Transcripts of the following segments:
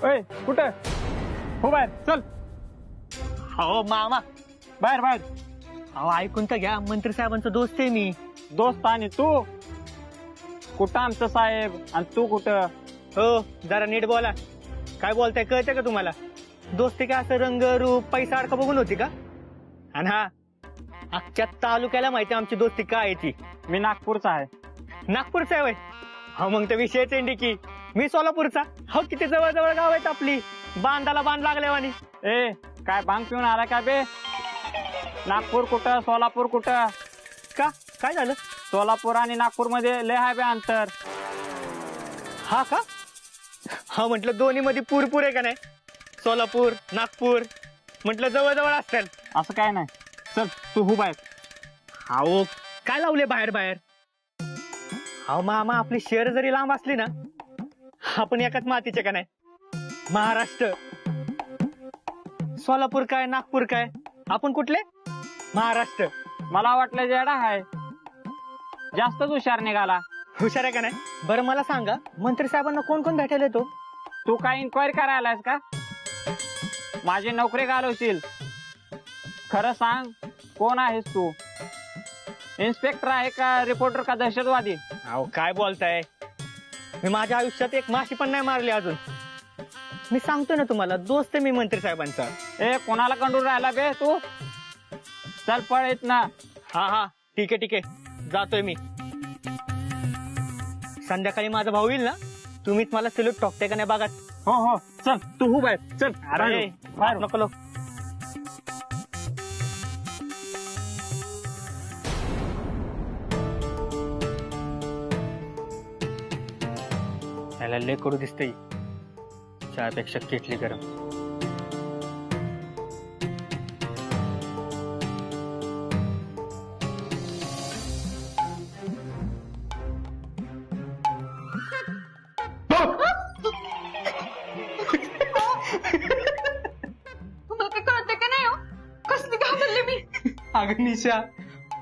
ओय कुठं हो बाहेर चल. हो मामा बाहेर बाहेर. अहो ऐकून तर घ्या, मंत्री साहेबांचा दोस्त आहे मी. दोस्त आणि तू कुठं आमचं साहेब आणि तू कुठं? हो जरा नीट बोला. काय बोलताय कळतंय का तुम्हाला? दोस्ती काय असं रंग रूप पैसा अडका बघून होती का? आणि हा अख्ख्या तालुक्याला माहिती आमची दोस्ती काय आहे ती. मी नागपूरचा आहे. नागपूरचा आहे वय? हा मग तर विषय चेंडी की मी सोलापूरचा. हो किती जवळ जवळ गाव आहेत आपली, बांधाला बांध लागल्यावानी. ए काय भांग पिऊन आला का बे? नागपूर कुठं सोलापूर कुठं? का काय झालं? सोलापूर आणि नागपूर मध्ये लय आहे बे अंतर. हा का? हा म्हटलं दोन्ही मध्ये पूरपूर आहे का नाही? सोलापूर नागपूर म्हटलं जवळ जवळ असतील. असं काय नाही. चल तू हो बाहेर. हाओ काय लावले बाहेर बाहेर? हा मामा आपली शहर जरी लांब असली ना, आपण एकाच मातीचे का नाही? महाराष्ट्र. सोलापूर काय नागपूर काय, आपण कुठले? महाराष्ट्र. मला वाटलं जेडा आहे, जास्तच हुशार निघाला. हुशार आहे का नाही? बरं मला सांगा, मंत्री साहेबांना कोण कोण भेटायला येतो? तू काय इन्क्वायरी करायला आहेस का? माझी नोकरी घालवशील. खरं सांग, कोण आहेस तू? इन्स्पेक्टर आहे का रिपोर्टर का दहशतवादी? अहो काय बोलताय? मी माझ्या आयुष्यात एक माशी पण नाही मारली अजून. मी सांगतो ना तुम्हाला, दोस्त आहे मी मंत्री साहेबांचा. ए कोणाला कंडून राहिला बे तू? चल पळ येत ना. हा हा ठीक आहे ठीक आहे, जातोय मी. संध्याकाळी माझा भाऊ येईल ना, तुम्हीच मला सलूट ठोकते का नाही बघा. हो हो चल तू हो बाहेर. चल अरे बाहेर नको लो. त्याला लय कडू दिसतंय, चहापेक्षा केटली गरम. तुम्हाला काय कळतंय का नाही हो? कसली घाबरले मी. अगं निशा,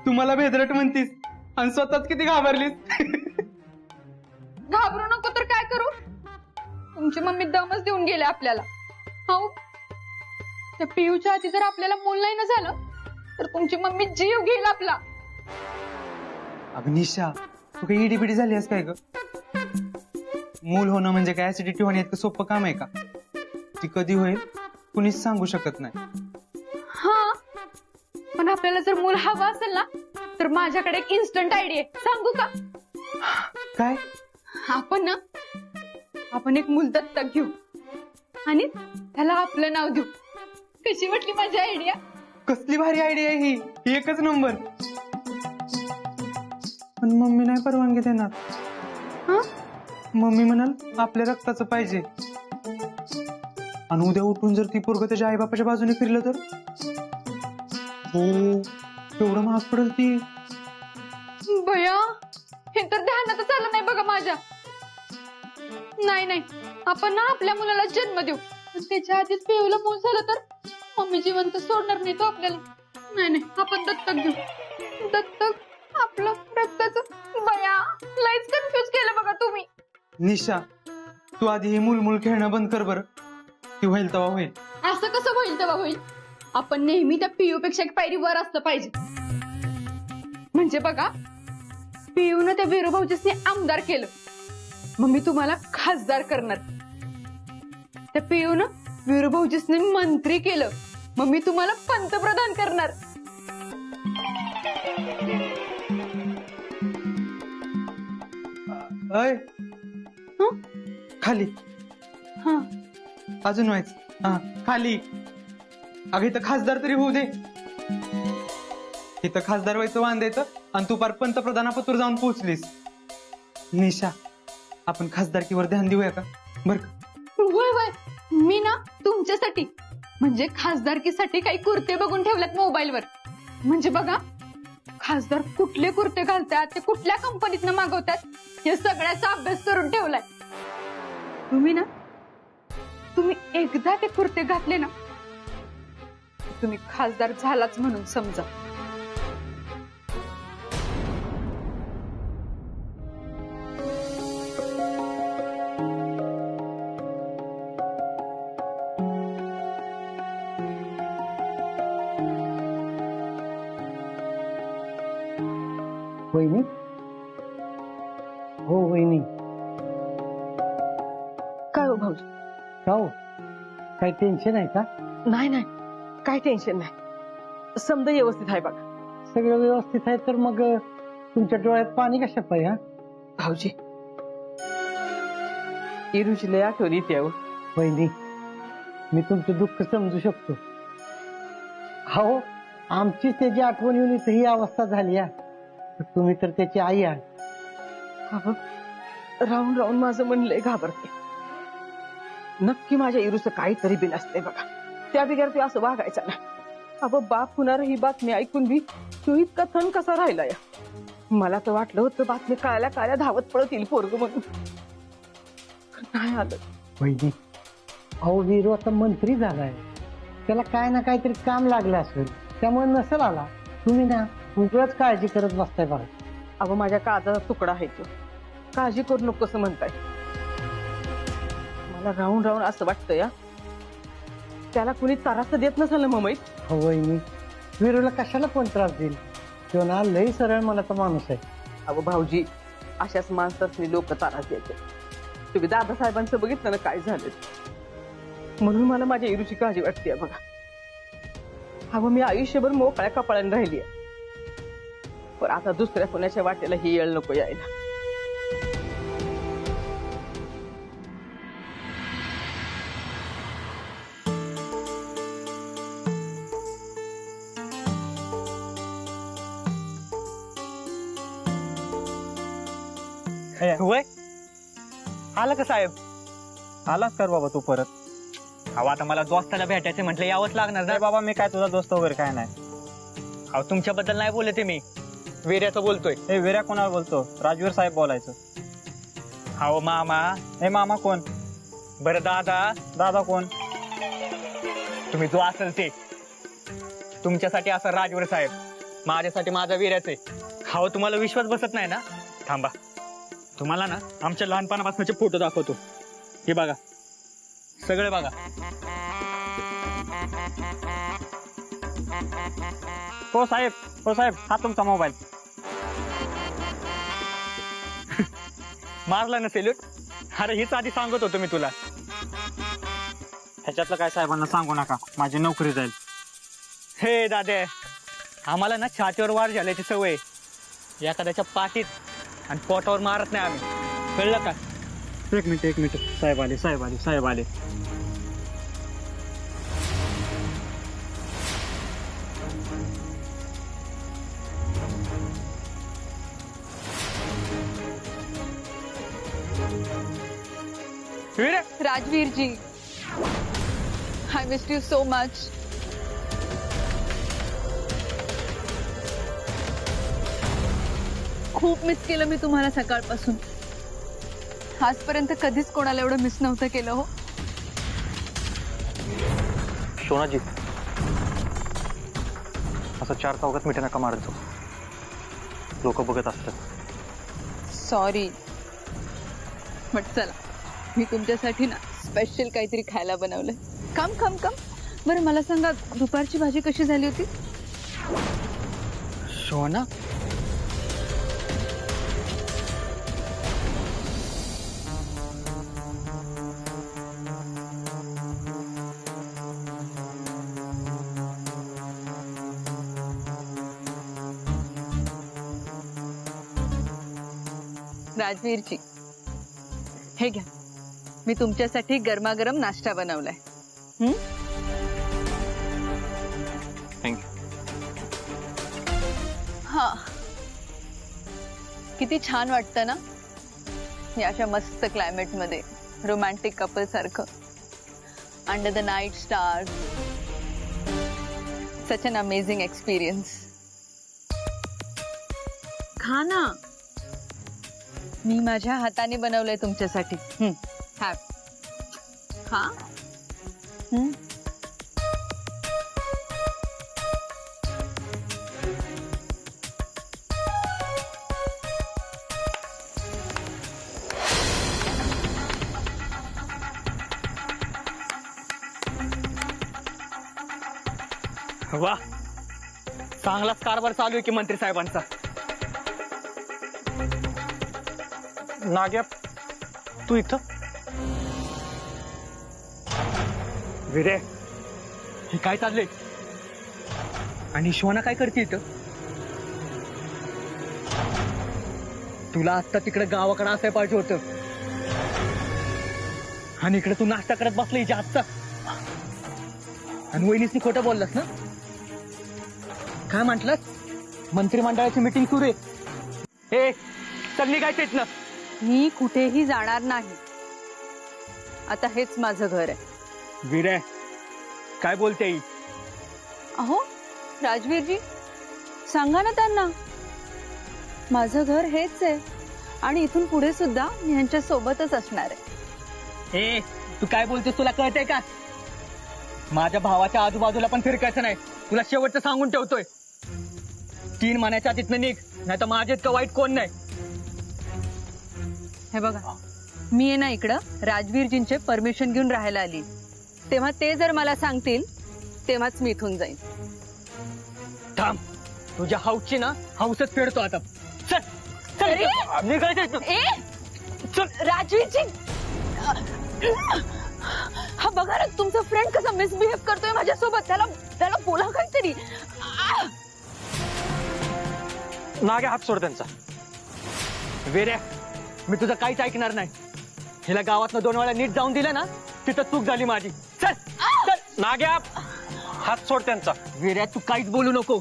तुम्हाला भेदरट म्हणतीस आणि स्वतःच किती घाबरलीस. घाबरू नको तर काय करू? तुमची मम्मी दमच देऊन गेले आपल्याला. हो त्या पियूच्या आधी जर आपल्याला मूल नाही ना झालं तर तुमची मम्मी जीव घेईल आपला. अगं निशा, तू काही इडीपिडी झाली आहेस काय ग? मूल होणं म्हणजे काय ऍसिडिटी होणे इतकं सोपं काम आहे का? ती कधी होईल कुणीच सांगू शकत नाही. हा पण आपल्याला जर मूल हवं असेल ना, तर माझ्याकडे एक इन्स्टंट आयडिया आहे, सांगू का? काय? आपण एक मूल दत्तक घेऊ आणि त्याला आपलं नाव देऊ. कशी वाटली माझी आयडिया? कसली भारी आयडिया आहे ही, एकच नंबर. पण मम्मी नाही परवानगी देणार. हा मम्मी म्हणाल आपल्या रक्ताचं पाहिजे. आणि उद्या उठून जर ती पोरग त्याच्या आईबापाच्या बाजूने फिरलं तर? हो तेवढं महाग पडेल ती. भया हे तर ध्यानातच आलं नाही बघा माझ्या. नाही आपण ना आपल्या मुलाला जन्म देऊ, पण त्याच्या आधीच पिऊला मूल झालं तर मम्मी जिवंत सोडणार नाही तो आपल्याला. नाही आपण दत्तक घेऊ. दत्तक आपलं रक्ताचं. बया लईच कन्फ्युज केलं बघा तुम्ही. निशा, तू आधी हे मूल खेळणं बंद कर बरं. ती होईल तेव्हा होईल. असं कसं होईल तेव्हा होईल? आपण नेहमी त्या पियू पेक्षा एक पायरी वर असलं पाहिजे. म्हणजे बघा, पियूनं त्या वीरभाऊजीसने आमदार केलं, मग मी तुम्हाला खासदार करणार. त्या पियूनं वीरभाऊजीसने मंत्री केलं, मग मी तुम्हाला पंतप्रधान करणार. अय खाली. हा अजून व्हायचं. हा खाली. अगं इथं खासदार तरी होऊ दे. इथं खासदार व्हायचं वांदायचं आणि तू पार पंतप्रधानापतूर जाऊन पोहोचलीस. निशा, आपण खासदारकीवर ध्यान देऊया का? बर वय मी ना तुमच्यासाठी म्हणजे खासदारकीसाठी काही कुर्ते बघून ठेवल्यात मोबाईलवर. म्हणजे बघा, खासदार कुठले कुर्ते घालतात, ते कुठल्या कंपनीतनं मागवतात, या सगळ्याचा अभ्यास करून ठेवलाय. तुम्ही एकदा ते कुर्ते घातले ना, तुम्ही खासदार झालाच म्हणून समजा. वहिनी हो वहिनी काय हो भाऊजी? का हो काही टेन्शन आहे का? नाही नाही, काय टेन्शन नाही, समजा व्यवस्थित आहे बघा. सगळं व्यवस्थित आहे तर मग तुमच्या डोळ्यात पाणी कशा पाहिजे? हा भाऊजी, इरुची लय आठवण येते हो. वहिनी मी तुमचं दुःख समजू शकतो. हो आमचीच त्याची आठवण येऊन इथं ही अवस्था झाली आहे. तुम्ही तर त्याची आई आहे. अहो, राहून राहून माझं मन लय घाबरते. नक्की माझ्या इरूचं काहीतरी बिन असते बघा. त्या बिगर ते असं वागायचं ना. अहो बाप होणार ही बातमी ऐकून बी तो इतका थन कसा राहिला या. मला तर वाटलं होतं बातमी काळ्या काळ्या धावत पळत येईल पोरग म्हणून, पण नाही आलं. वहिनी अहो वीरू आता मंत्री झालाय, त्याला काय ना काहीतरी काम लागलं असेल त्यामुळे नसेल आला. तुम्ही ना उगाच काळजी करत बसताय बघा. अहो माझ्या काळजाचा तुकडा आहे तो, काळजी करू नको असं म्हणताय. मला राहून राहून असं वाटतं या त्याला कुणी त्रास देत नसेल ना मम्मी. हो वहिनी वीरूला कशाला कोण त्रास देईल? तो ना लई सरळ मनाचा माणूस आहे. अहो भाऊजी, अशाच माणसाने लोक त्रास द्यायचे. तुम्ही दादासाहेबांचं बघितलं ना काय झालं, म्हणून मला माझ्या इरूची काळजी वाटते बघा. अहो मी आयुष्यभर मोकळ्या कपाळाने राहिली आहे, पण आता दुसऱ्या कोणाच्या वाटेला ही येळ नको यायला. वय आलं का साहेब? आलाच कर बाबा तू परत. अहो आता मला दोस्ताला भेटायचं म्हटलं यावंच लागणार ना. नाही बाबा, मी काय तुझा दोस्त वगैरे काय नाही. अहो तुमच्याबद्दल नाही बोलते मी, वीर्याचं बोलतोय. हे विर्या कोणाला बोलतो? राजवीर साहेब बोलायचं. अहो मामा. हे मामा कोण? बरं दादा. दादा कोण? तुम्ही जो असेल ते. तुमच्यासाठी असं राजवीर साहेब, माझ्यासाठी माझा वीर्याच आहे. अहो तुम्हाला विश्वास बसत नाही ना? थांबा, तुम्हाला ना आमच्या लहानपणापासूनचे फोटो दाखवतो. हे बघा, सगळे बघा. हो साहेब, हो साहेब, हा तुमचा मोबाईल. मारला ना सेल्यूट? अरे हीच आधी सांगत होतो मी तुला. ह्याच्यातलं काय साहेबांना सांगू नका, माझी नोकरी जाईल. हे दादे, आम्हाला ना छातीवर वार झाल्याची सवय. एखाद्याच्या पाठीत आणि पोटावर मारत नाही आम्ही, कळलं का? एक मिनिट, साहेब आले, साहेब आले, साहेब आले. Veer, Rajveer ji, I missed you so much. खूप मिस केलं मी तुम्हाला सकाळपासून. आजपर्यंत कधीच कोणाला एवढं मिस नव्हतं केलं हो. सोनाजी, असं चार चौकात मिठे नका मारत जाऊ, लोक बघत असतात. सॉरी, बट चला मी तुमच्यासाठी ना स्पेशल काहीतरी खायला बनवलंय. कम कम कम. बरं मला सांगा, दुपारची भाजी कशी झाली होती? सोना, राजवीरची, हे घ्या, मी तुमच्यासाठी गरमागरम नाश्ता बनवलाय. थँक्यू. हा, किती छान वाटतं ना या अशा मस्त क्लायमेट मध्ये, रोमॅन्टिक कपल सारखं, under the night star. Such an amazing experience. खा ना, मी माझ्या हाताने बनवलंय तुमच्यासाठी. खा. वा, चांगलाच कारभार चालू आहे की मंत्री साहेबांचा. नाग्या तू इथं विरे हे काय चाललंय आणि शिवाना काय करते इथं तुला आत्ता तिकडे गावाकडे असाय पाहिजे होतं आणि इकडे तू नाश्ता करत बसला हिच्या आजचा आणि वहिनीसनी खोटं बोललास ना काय म्हंटलस मंत्रिमंडळाची मीटिंग सुरू आहे ए चल निघायचं इथनं मी कुठेही जाणार नाही. आता हेच माझं घर आहे. विरे काय बोलते ही अहो राजवीरजी सांगा ना त्यांना माझं घर हेच आहे आणि इथून पुढे सुद्धा मी यांच्या सोबतच असणार आहे. ए तू काय बोलतेस तुला कळतंय का माझ्या भावाच्या आजूबाजूला पण फिरकायचं नाही तुला शेवटचं सांगून ठेवतोय 3 महिन्याच्या तिथनं निघ नाही तर माझ्या इतकं वाईट कोण नाही हे बघा मी आहे ना इकडं राजवीरजींचे परमिशन घेऊन राहायला आली तेव्हा ते जर मला सांगतील तेव्हाच मी इथून जाईन. थांब तुझ्या हाऊसची ना हाऊसच फेडतो आता चल चल अरे! निघायचं इथनं. ए चल राजवीरजी हा बघा ना तुमचा फ्रेंड कसा मिसबिहेव करतोय माझ्यासोबत त्याला बोला काहीतरी. नाग्या हात सोड त्यांचा वेऱ्या मी तुझं काहीच ऐकणार नाही हिला गावातनं 2 वेळा नीट जाऊन दिलं ना तिथं चूक झाली माझी चल चल नाग्या हात सोड त्यांचा वेऱ्या तू काहीच बोलू नको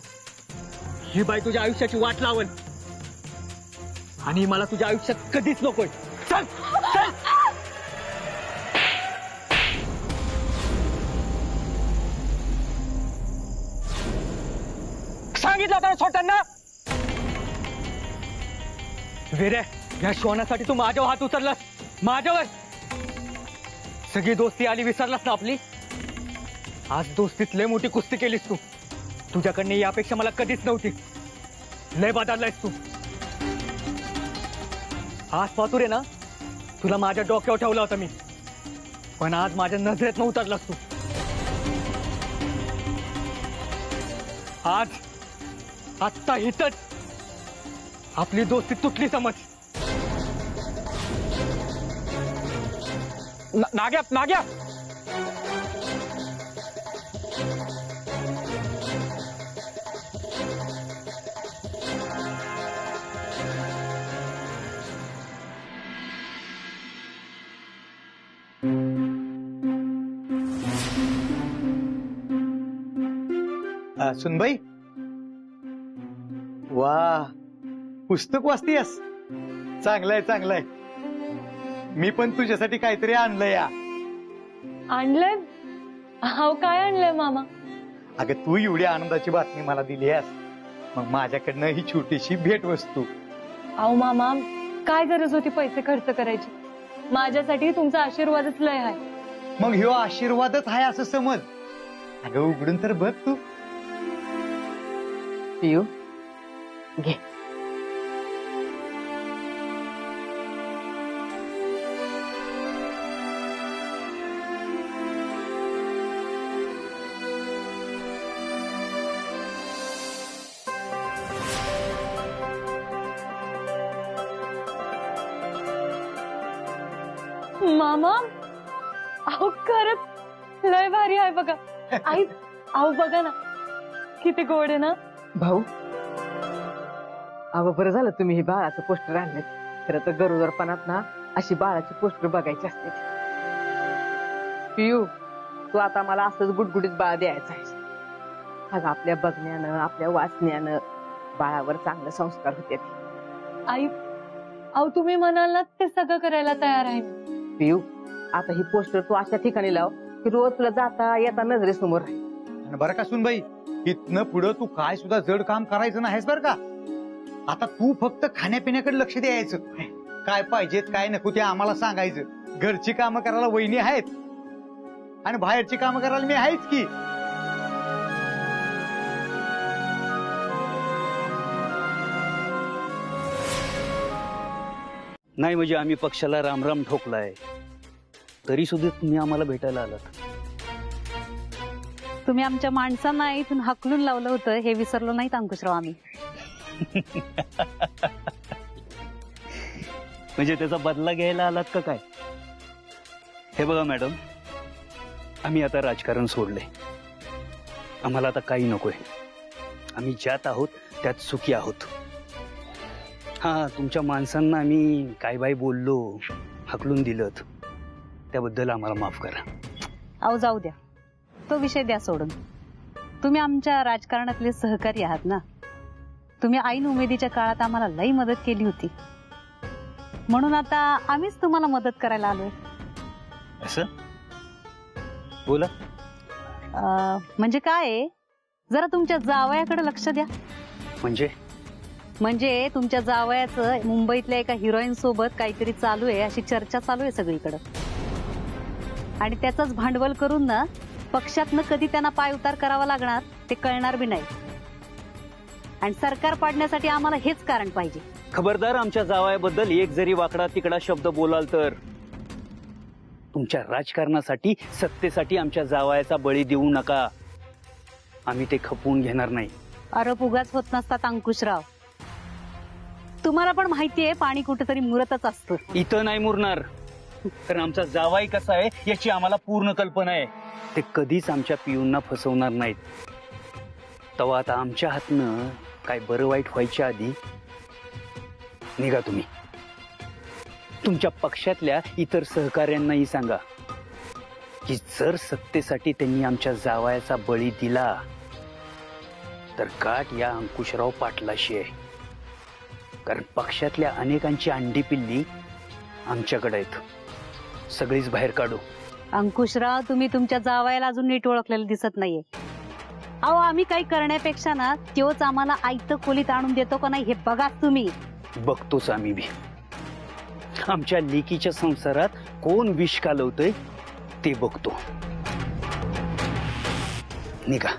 ही बाई तुझ्या आयुष्याची वाट लावल आणि मला तुझ्या आयुष्यात कधीच नकोय चल चल सांगितलं होतं ना छोट्यांना वेऱ्या या शोनासाठी तू माझ्यावर हात उचललास माझ्यावर सगळी दोस्ती आली विसरलास ना आपली आज दोस्तीत लय मोठी कुस्ती केलीस तू तुझ्याकडनं यापेक्षा मला कधीच नव्हती लय बदललायस तू आज पातुरे ना तुला माझ्या डोक्यावर ठेवला होता मी पण आज माझ्या नजरेत न उतरलास तू आज आत्ता इथंच आपली दोस्ती तुटली समज नाग्या नाग्या सुनबाई वा पुस्तक वाचतीयस चांगलंय चांगलंय मी पण तुझ्यासाठी काहीतरी आणलंय या आणलंय अहो काय आणलंय मामा. अगं तू एवढी आनंदाची बातमी मला दिली आहेस मग माझ्याकडनं ही छोटीशी भेट वस्तू. अहो मामा काय गरज होती पैसे खर्च करायची माझ्यासाठी तुमचा आशीर्वादच लय आहे. मग ह्यो आशीर्वादच आहे असं समज. अगं उघडून तर बघ तू. पियू घे मामा अहो खरंच लय भारी आहे बघा. आई अहो बघा ना किती गोड आहे ना. भाऊ अहो बरं झालं तुम्ही हे बाळाचं पोस्टर आणलं खरं तर गरोदरपणात ना अशी बाळाची पोस्टर बघायची असते. पियू तू आता मला असंच गुडगुडीत बाळ द्यायचं आहे. अगं आपल्या बघण्यानं आपल्या वाचण्यानं बाळावर चांगले संस्कार होते. आई अहो तुम्ही म्हणाल ना ते सगळं करायला तयार आहे. पियू आता ही पोस्टर तू अशा ठिकाणी लाव की रोज तुला जाता येता नजरेसमोर राहील. आणि बरं का सुनबाई इथनं पुढं तू काय सुद्धा जड काम करायचं नाहीस बरं का. आता तू फक्त खाण्यापिण्याकडे लक्ष द्यायचं. काय पाहिजेत काय नको ते आम्हाला सांगायचं. घरची कामं करायला वहिनी आहेत आणि बाहेरची कामं करायला मी आहेच की. नाही म्हणजे आम्ही पक्षाला रामराम ठोकलाय तरी सुद्धा तुम्ही आम्हाला भेटायला आलात. तुम्ही आमच्या माणसांना इथून हाकलून लावलं होतं हे विसरलो नाहीत अंकुशराव आम्ही. म्हणजे त्याचा बदला घ्यायला आलात का काय? हे बघा मॅडम, आम्ही आता राजकारण सोडले. आम्हाला आता काही नकोय. आम्ही ज्यात आहोत त्यात सुखी आहोत. हा, तुमच्या माणसांना आम्ही काय बाय बोललो, हकलून दिलं, त्याबद्दल आम्हाला माफ करा. अहो जाऊ द्या, तो विषय द्या सोडून. तुम्ही आमच्या राजकारणातले सहकारी आहात ना. तुम्ही ऐन उमेदीच्या काळात आम्हाला लई मदत केली होती, म्हणून आता आम्हीच तुम्हाला मदत करायला आलोय. असं बोला. म्हणजे काय आहे, जरा तुमच्या जावयाकडे लक्ष द्या. म्हणजे तुमच्या जावयाचं मुंबईतल्या एका हिरोईन सोबत काहीतरी चालू आहे, अशी चर्चा चालू आहे सगळीकडं. आणि त्याचंच भांडवल करून ना पक्षातनं कधी त्यांना पाय उतार करावा लागणार ते कळणार बी नाही. आणि सरकार पाडण्यासाठी आम्हाला हेच कारण पाहिजे. खबरदार, आमच्या जावयाबद्दल एक जरी वाकडा तिकडा शब्द बोलाल तर तुमच्या राजकारणासाठी, सत्तेसाठी आमच्या जावयाचा बळी देऊ नका. आम्ही ते खपवून घेणार नाही. आरोप उगाच होत नसतात अंकुशराव. तुम्हाला पण माहितीये पाणी कुठेतरी मुरतच असतं. इथं नाही मुरणार, कारण आमचा जावाई कसा आहे याची आम्हाला पूर्ण कल्पना आहे. ते कधीच आमच्या पिऊंना फसवणार नाहीत. तेव्हा आता आमच्या हातनं काय बरं वाईट व्हायच्या आधी निघा तुम्ही. तुमच्या पक्षातल्या इतर सहकार्यांनाही सांगा की जर सत्तेसाठी त्यांनी आमच्या जावयाचा बळी दिला तर गाठ या अंकुशराव पाटलाशी आहे. कारण पक्षातल्या अनेकांची अंडी पिल्ली आमच्याकडे आहेत. सगळीच बाहेर काढू. अंकुशराव, तुम्ही तुमच्या जावयाला अजून नीट ओळखलेलं दिसत नाहीये. अहो, आम्ही काही करण्यापेक्षा ना तोच आम्हाला आयतं खोलीत आणून देतो का नाही हे बघा तुम्ही. बघतोच आम्ही बी. आमच्या लेकीच्या संसारात कोण विष कालवतोय ते बघतो. निघा.